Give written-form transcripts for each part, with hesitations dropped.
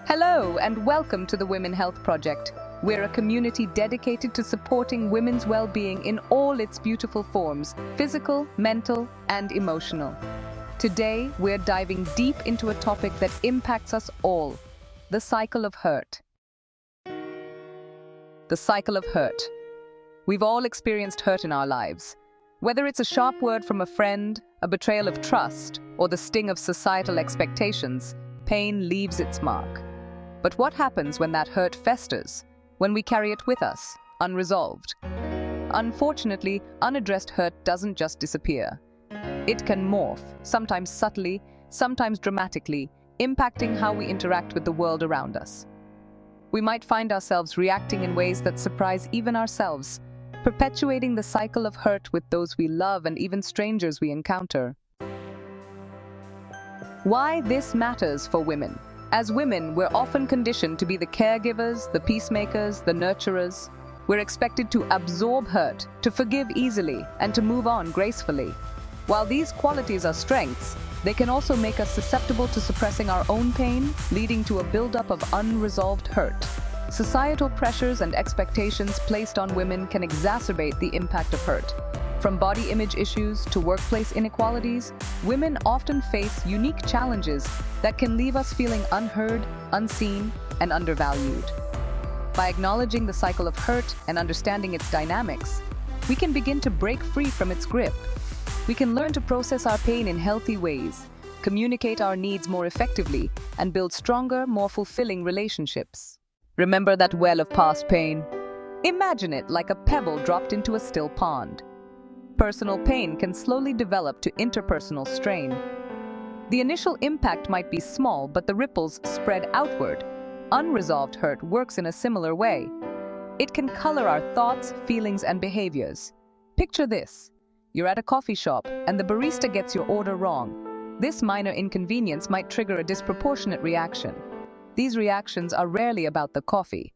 Hello and welcome to the Women Health Project. We're a community dedicated to supporting women's well-being in all its beautiful forms, physical, mental, and emotional. Today, we're diving deep into a topic that impacts us all, the cycle of hurt. The cycle of hurt. We've all experienced hurt in our lives. Whether it's a sharp word from a friend, a betrayal of trust, or the sting of societal expectations, pain leaves its mark. But what happens when that hurt festers, when we carry it with us, unresolved? Unfortunately, unaddressed hurt doesn't just disappear. It can morph, sometimes subtly, sometimes dramatically, impacting how we interact with the world around us. We might find ourselves reacting in ways that surprise even ourselves, perpetuating the cycle of hurt with those we love and even strangers we encounter. Why this matters for women? As women, we're often conditioned to be the caregivers, the peacemakers, the nurturers. We're expected to absorb hurt, to forgive easily, and to move on gracefully. While these qualities are strengths, they can also make us susceptible to suppressing our own pain, leading to a buildup of unresolved hurt. Societal pressures and expectations placed on women can exacerbate the impact of hurt. From body image issues to workplace inequalities, women often face unique challenges that can leave us feeling unheard, unseen, and undervalued. By acknowledging the cycle of hurt and understanding its dynamics, we can begin to break free from its grip. We can learn to process our pain in healthy ways, communicate our needs more effectively, and build stronger, more fulfilling relationships. Remember that well of past pain? Imagine it like a pebble dropped into a still pond. Personal pain can slowly develop to interpersonal strain. The initial impact might be small, but the ripples spread outward. Unresolved hurt works in a similar way. It can color our thoughts, feelings, and behaviors. Picture this. You're at a coffee shop, and the barista gets your order wrong. This minor inconvenience might trigger a disproportionate reaction. These reactions are rarely about the coffee.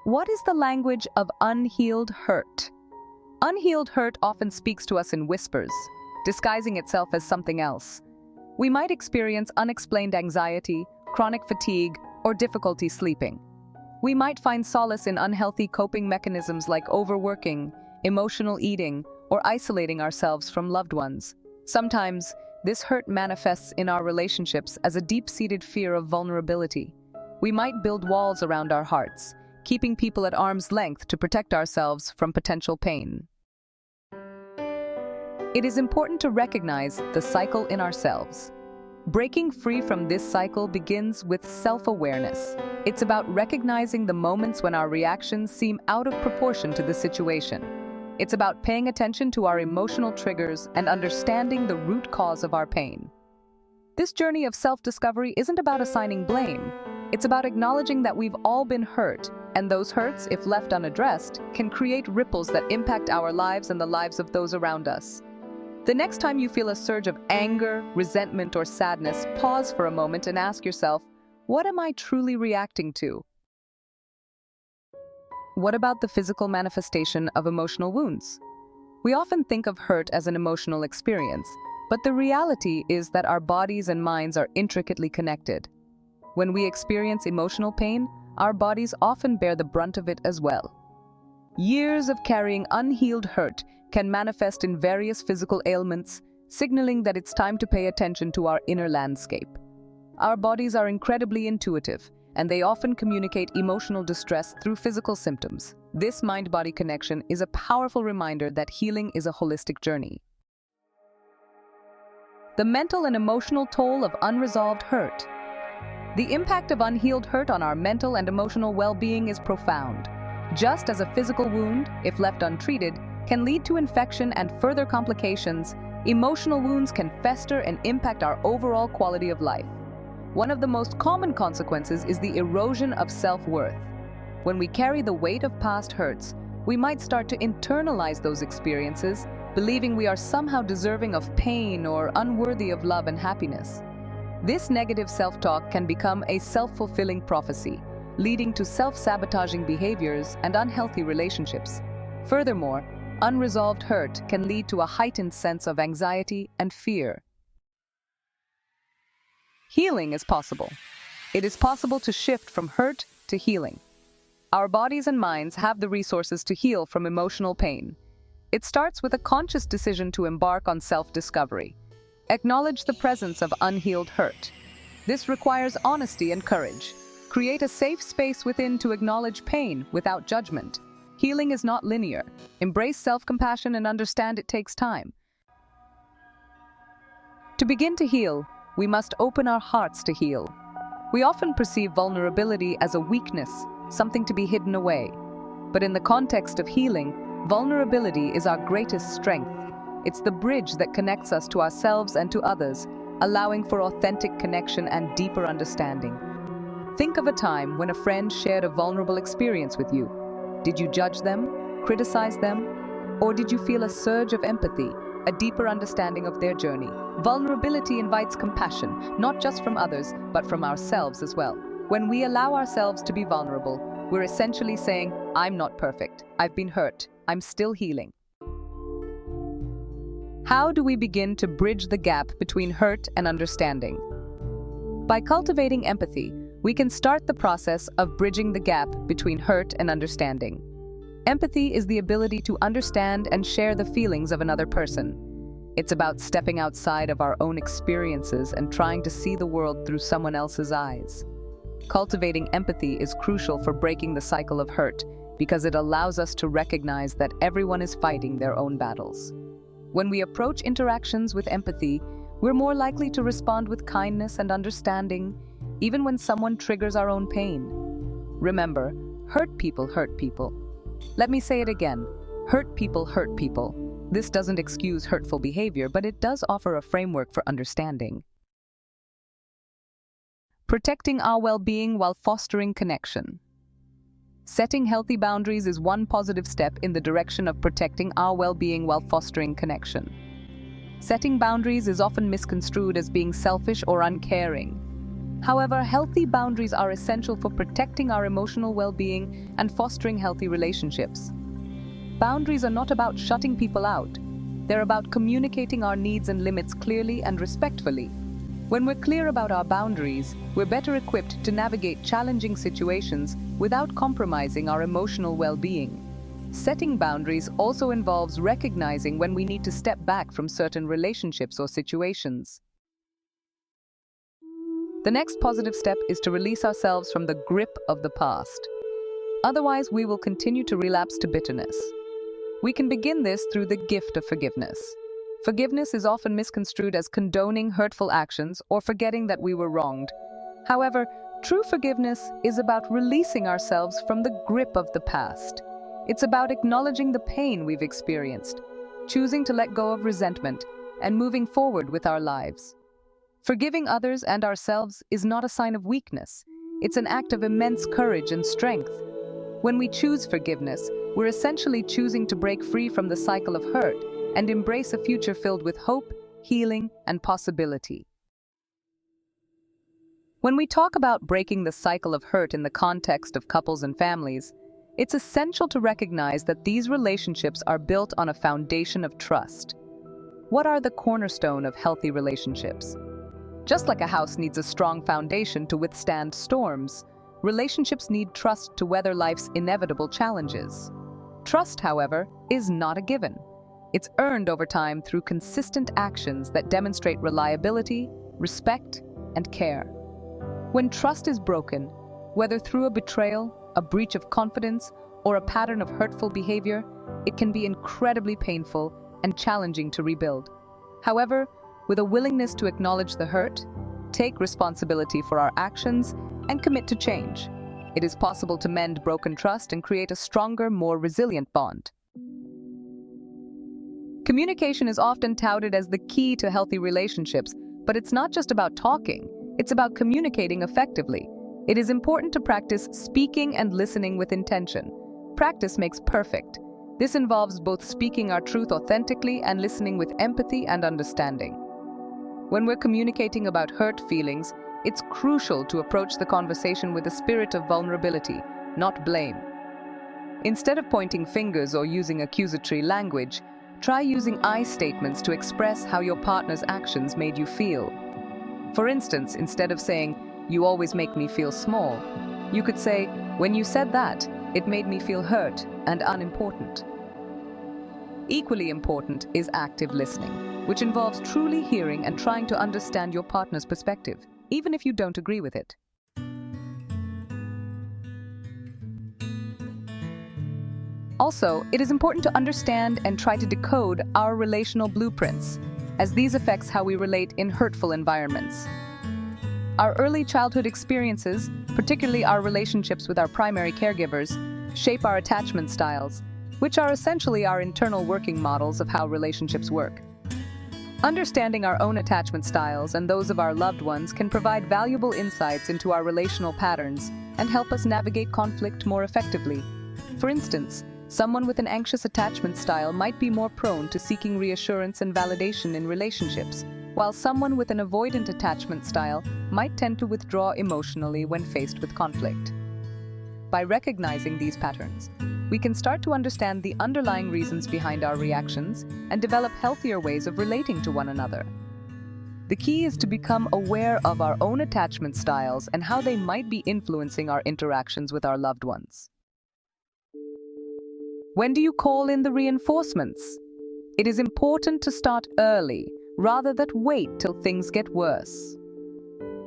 What is the language of unhealed hurt? Unhealed hurt often speaks to us in whispers, disguising itself as something else. We might experience unexplained anxiety, chronic fatigue, or difficulty sleeping. We might find solace in unhealthy coping mechanisms like overworking, emotional eating, or isolating ourselves from loved ones. Sometimes, this hurt manifests in our relationships as a deep-seated fear of vulnerability. We might build walls around our hearts, keeping people at arm's length to protect ourselves from potential pain. It is important to recognize the cycle in ourselves. Breaking free from this cycle begins with self-awareness. It's about recognizing the moments when our reactions seem out of proportion to the situation. It's about paying attention to our emotional triggers and understanding the root cause of our pain. This journey of self-discovery isn't about assigning blame. It's about acknowledging that we've all been hurt, and those hurts, if left unaddressed, can create ripples that impact our lives and the lives of those around us. The next time you feel a surge of anger, resentment, or sadness, pause for a moment and ask yourself, what am I truly reacting to? What about the physical manifestation of emotional wounds? We often think of hurt as an emotional experience, but the reality is that our bodies and minds are intricately connected. When we experience emotional pain, our bodies often bear the brunt of it as well. Years of carrying unhealed hurt can manifest in various physical ailments, signaling that it's time to pay attention to our inner landscape. Our bodies are incredibly intuitive, and they often communicate emotional distress through physical symptoms. This mind-body connection is a powerful reminder that healing is a holistic journey. The mental and emotional toll of unresolved hurt. The impact of unhealed hurt on our mental and emotional well-being is profound. Just as a physical wound, if left untreated, can lead to infection and further complications, emotional wounds can fester and impact our overall quality of life. One of the most common consequences is the erosion of self-worth. When we carry the weight of past hurts, we might start to internalize those experiences, believing we are somehow deserving of pain or unworthy of love and happiness. This negative self-talk can become a self-fulfilling prophecy, leading to self-sabotaging behaviors and unhealthy relationships. Furthermore, unresolved hurt can lead to a heightened sense of anxiety and fear. Healing is possible. It is possible to shift from hurt to healing. Our bodies and minds have the resources to heal from emotional pain. It starts with a conscious decision to embark on self-discovery. Acknowledge the presence of unhealed hurt. This requires honesty and courage. Create a safe space within to acknowledge pain without judgment. Healing is not linear. Embrace self-compassion and understand it takes time. To begin to heal, we must open our hearts to heal. We often perceive vulnerability as a weakness, something to be hidden away. But in the context of healing, vulnerability is our greatest strength. It's the bridge that connects us to ourselves and to others, allowing for authentic connection and deeper understanding. Think of a time when a friend shared a vulnerable experience with you. Did you judge them, criticize them, or did you feel a surge of empathy, a deeper understanding of their journey? Vulnerability invites compassion, not just from others, but from ourselves as well. When we allow ourselves to be vulnerable, we're essentially saying, I'm not perfect, I've been hurt, I'm still healing. How do we begin to bridge the gap between hurt and understanding? By cultivating empathy, we can start the process of bridging the gap between hurt and understanding. Empathy is the ability to understand and share the feelings of another person. It's about stepping outside of our own experiences and trying to see the world through someone else's eyes. Cultivating empathy is crucial for breaking the cycle of hurt because it allows us to recognize that everyone is fighting their own battles. When we approach interactions with empathy, we're more likely to respond with kindness and understanding, even when someone triggers our own pain. Remember, hurt people hurt people. Let me say it again. Hurt people hurt people. This doesn't excuse hurtful behavior, but it does offer a framework for understanding. Protecting our well-being while fostering connection. Setting healthy boundaries is one positive step in the direction of protecting our well-being while fostering connection. Setting boundaries is often misconstrued as being selfish or uncaring. However, healthy boundaries are essential for protecting our emotional well-being and fostering healthy relationships. Boundaries are not about shutting people out. They're about communicating our needs and limits clearly and respectfully. When we're clear about our boundaries, we're better equipped to navigate challenging situations without compromising our emotional well-being. Setting boundaries also involves recognizing when we need to step back from certain relationships or situations. The next positive step is to release ourselves from the grip of the past. Otherwise, we will continue to relapse to bitterness. We can begin this through the gift of forgiveness. Forgiveness is often misconstrued as condoning hurtful actions or forgetting that we were wronged. However, true forgiveness is about releasing ourselves from the grip of the past. It's about acknowledging the pain we've experienced, choosing to let go of resentment, and moving forward with our lives. Forgiving others and ourselves is not a sign of weakness. It's an act of immense courage and strength. When we choose forgiveness, we're essentially choosing to break free from the cycle of hurt and embrace a future filled with hope, healing, and possibility. When we talk about breaking the cycle of hurt in the context of couples and families, it's essential to recognize that these relationships are built on a foundation of trust. What are the cornerstone of healthy relationships? Just like a house needs a strong foundation to withstand storms, relationships need trust to weather life's inevitable challenges. Trust, however, is not a given. It's earned over time through consistent actions that demonstrate reliability, respect, and care. When trust is broken, whether through a betrayal, a breach of confidence, or a pattern of hurtful behavior, it can be incredibly painful and challenging to rebuild. However, with a willingness to acknowledge the hurt, take responsibility for our actions, and commit to change, it is possible to mend broken trust and create a stronger, more resilient bond. Communication is often touted as the key to healthy relationships, but it's not just about talking, it's about communicating effectively. It is important to practice speaking and listening with intention. Practice makes perfect. This involves both speaking our truth authentically and listening with empathy and understanding. When we're communicating about hurt feelings, it's crucial to approach the conversation with a spirit of vulnerability, not blame. Instead of pointing fingers or using accusatory language, try using I statements to express how your partner's actions made you feel. For instance, instead of saying, "You always make me feel small," you could say, "When you said that, it made me feel hurt and unimportant." Equally important is active listening, which involves truly hearing and trying to understand your partner's perspective, even if you don't agree with it. Also, it is important to understand and try to decode our relational blueprints, as these affect how we relate in hurtful environments. Our early childhood experiences, particularly our relationships with our primary caregivers, shape our attachment styles, which are essentially our internal working models of how relationships work. Understanding our own attachment styles and those of our loved ones can provide valuable insights into our relational patterns and help us navigate conflict more effectively. For instance, someone with an anxious attachment style might be more prone to seeking reassurance and validation in relationships, while someone with an avoidant attachment style might tend to withdraw emotionally when faced with conflict. By recognizing these patterns, we can start to understand the underlying reasons behind our reactions and develop healthier ways of relating to one another. The key is to become aware of our own attachment styles and how they might be influencing our interactions with our loved ones. When do you call in the reinforcements? It is important to start early, rather than wait till things get worse.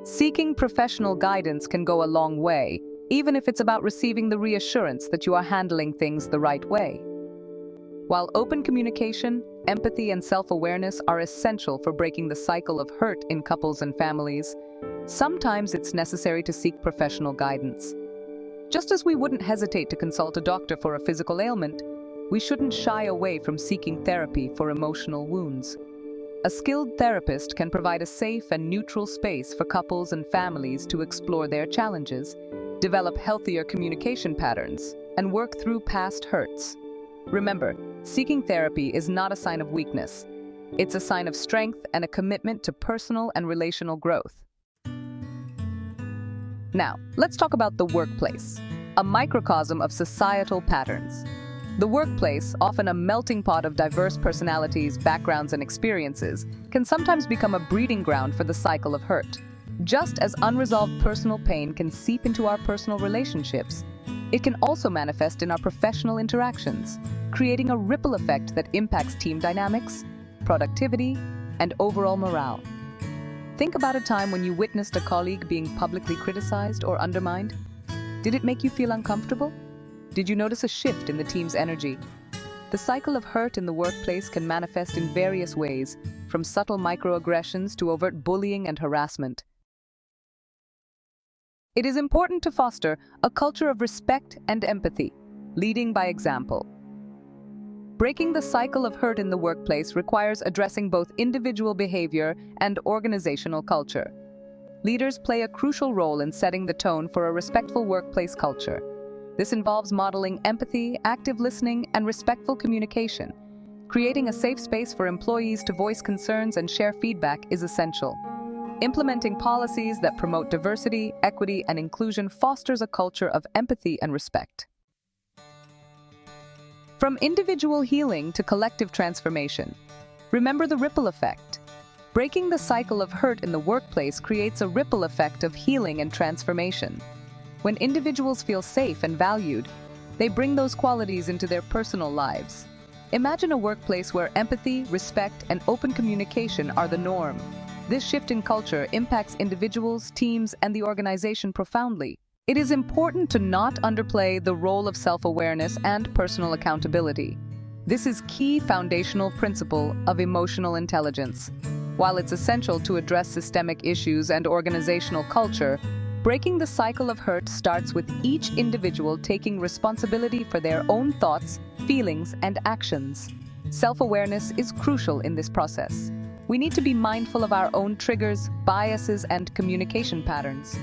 Seeking professional guidance can go a long way, even if it's about receiving the reassurance that you are handling things the right way. While open communication, empathy, and self-awareness are essential for breaking the cycle of hurt in couples and families, sometimes it's necessary to seek professional guidance. Just as we wouldn't hesitate to consult a doctor for a physical ailment, we shouldn't shy away from seeking therapy for emotional wounds. A skilled therapist can provide a safe and neutral space for couples and families to explore their challenges, develop healthier communication patterns, and work through past hurts. Remember, seeking therapy is not a sign of weakness. It's a sign of strength and a commitment to personal and relational growth. Now, let's talk about the workplace, a microcosm of societal patterns. The workplace, often a melting pot of diverse personalities, backgrounds, and experiences, can sometimes become a breeding ground for the cycle of hurt. Just as unresolved personal pain can seep into our personal relationships, it can also manifest in our professional interactions, creating a ripple effect that impacts team dynamics, productivity, and overall morale. Think about a time when you witnessed a colleague being publicly criticized or undermined. Did it make you feel uncomfortable? Did you notice a shift in the team's energy? The cycle of hurt in the workplace can manifest in various ways, from subtle microaggressions to overt bullying and harassment. It is important to foster a culture of respect and empathy, leading by example. Breaking the cycle of hurt in the workplace requires addressing both individual behavior and organizational culture. Leaders play a crucial role in setting the tone for a respectful workplace culture. This involves modeling empathy, active listening, and respectful communication. Creating a safe space for employees to voice concerns and share feedback is essential. Implementing policies that promote diversity, equity, and inclusion fosters a culture of empathy and respect. From individual healing to collective transformation, remember the ripple effect. Breaking the cycle of hurt in the workplace creates a ripple effect of healing and transformation. When individuals feel safe and valued, they bring those qualities into their personal lives. Imagine a workplace where empathy, respect, and open communication are the norm. This shift in culture impacts individuals, teams, and the organization profoundly. It is important to not underplay the role of self-awareness and personal accountability. This is key foundational principle of emotional intelligence. While it's essential to address systemic issues and organizational culture, breaking the cycle of hurt starts with each individual taking responsibility for their own thoughts, feelings, and actions. Self-awareness is crucial in this process. We need to be mindful of our own triggers, biases, and communication patterns.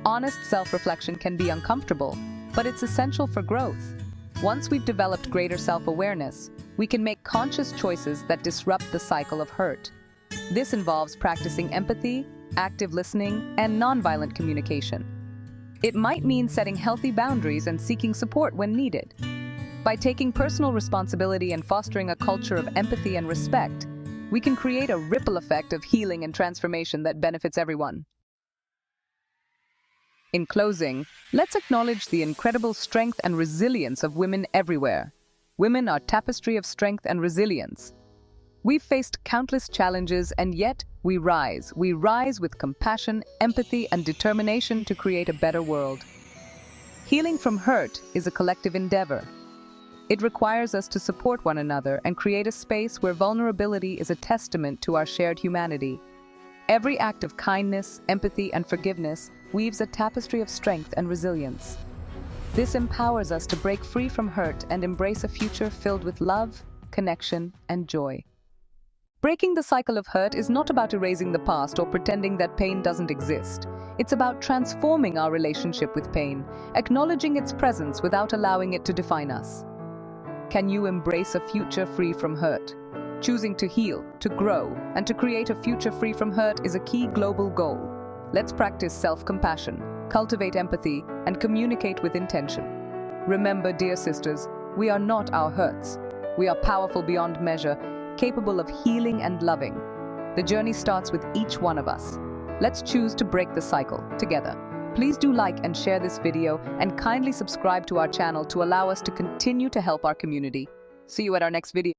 Honest self-reflection can be uncomfortable, but it's essential for growth. Once we've developed greater self-awareness, we can make conscious choices that disrupt the cycle of hurt. This involves practicing empathy, active listening, and nonviolent communication. It might mean setting healthy boundaries and seeking support when needed. By taking personal responsibility and fostering a culture of empathy and respect, we can create a ripple effect of healing and transformation that benefits everyone. In closing, let's acknowledge the incredible strength and resilience of women everywhere. Women are a tapestry of strength and resilience. We've faced countless challenges, and yet we rise. We rise with compassion, empathy, and determination to create a better world. Healing from hurt is a collective endeavor. It requires us to support one another and create a space where vulnerability is a testament to our shared humanity. Every act of kindness, empathy, and forgiveness weaves a tapestry of strength and resilience. This empowers us to break free from hurt and embrace a future filled with love, connection, and joy. Breaking the cycle of hurt is not about erasing the past or pretending that pain doesn't exist. It's about transforming our relationship with pain, acknowledging its presence without allowing it to define us. Can you embrace a future free from hurt? Choosing to heal, to grow, and to create a future free from hurt is a key global goal. Let's practice self-compassion, cultivate empathy, and communicate with intention. Remember, dear sisters, we are not our hurts. We are powerful beyond measure, capable of healing and loving. The journey starts with each one of us. Let's choose to break the cycle together. Please do like and share this video, and kindly subscribe to our channel to allow us to continue to help our community. See you at our next video.